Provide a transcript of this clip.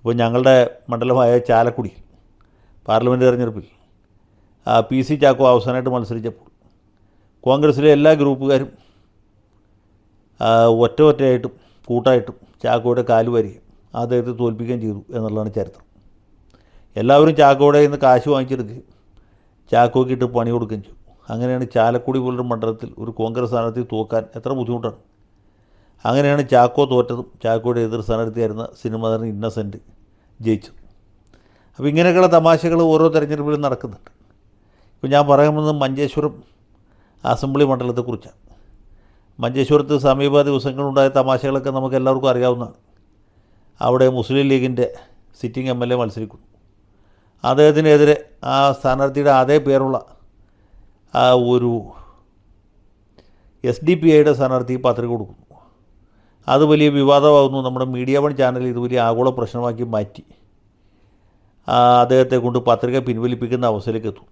ഇപ്പോൾ ഞങ്ങളുടെ മണ്ഡലമായ ചാലക്കുടി പാർലമെൻറ്റ് തെരഞ്ഞെടുപ്പിൽ PC ചാക്കോ അവസാനമായിട്ട് മത്സരിച്ചപ്പോൾ കോൺഗ്രസ്സിലെ എല്ലാ ഗ്രൂപ്പുകാരും ഒറ്റയായിട്ടും കൂട്ടായിട്ടും ചാക്കോയുടെ കാല് വരികയും അദ്ദേഹത്തെ തോൽപ്പിക്കുകയും ചെയ്തു എന്നുള്ളതാണ് ചരിത്രം. എല്ലാവരും ചാക്കോയുടെ നിന്ന് കാശ് വാങ്ങിച്ചെടുക്കുകയും ചാക്കോയ്ക്ക് ഇട്ട് പണി കൊടുക്കുകയും ചെയ്തു. അങ്ങനെയാണ് ചാലക്കുടി പോലൊരു മണ്ഡലത്തിൽ ഒരു കോൺഗ്രസ് സ്ഥാനാർത്ഥി തോക്കാൻ എത്ര ബുദ്ധിമുട്ടാണ്. അങ്ങനെയാണ് ചാക്കോ തോറ്റതും ചാക്കോയുടെ എതിർ സ്ഥാനാർത്ഥിയായിരുന്ന സിനിമാ നടൻ ഇന്നസെൻറ്റ് ജയിച്ചത്. അപ്പോൾ ഇങ്ങനെയൊക്കെയുള്ള തമാശകൾ ഓരോ തെരഞ്ഞെടുപ്പിലും നടക്കുന്നുണ്ട്. ഇപ്പോൾ ഞാൻ പറയാൻ വന്നത് മഞ്ചേശ്വരം അസംബ്ലി മണ്ഡലത്തെക്കുറിച്ചാണ്. മഞ്ചേശ്വരത്ത് സമീപ ദിവസങ്ങളുണ്ടായ തമാശകളൊക്കെ നമുക്ക് എല്ലാവർക്കും അറിയാവുന്നതാണ്. അവിടെ മുസ്ലിം ലീഗിൻ്റെ സിറ്റിംഗ് MLA മത്സരിക്കുന്നു. അദ്ദേഹത്തിനെതിരെ ആ സ്ഥാനാർത്ഥിയുടെ അതേ പേരുള്ള ഒരു SDPIയുടെ സ്ഥാനാർത്ഥി പത്രിക കൊടുക്കുന്നു. അത് വലിയ വിവാദമാകുന്നു. നമ്മുടെ മീഡിയ വൺ ചാനൽ ഇത് വലിയ ആഗോള പ്രശ്നമാക്കി മാറ്റി അദ്ദേഹത്തെ കൊണ്ട് പത്രിക പിൻവലിപ്പിക്കുന്ന അവസ്ഥയിലേക്ക് എത്തും.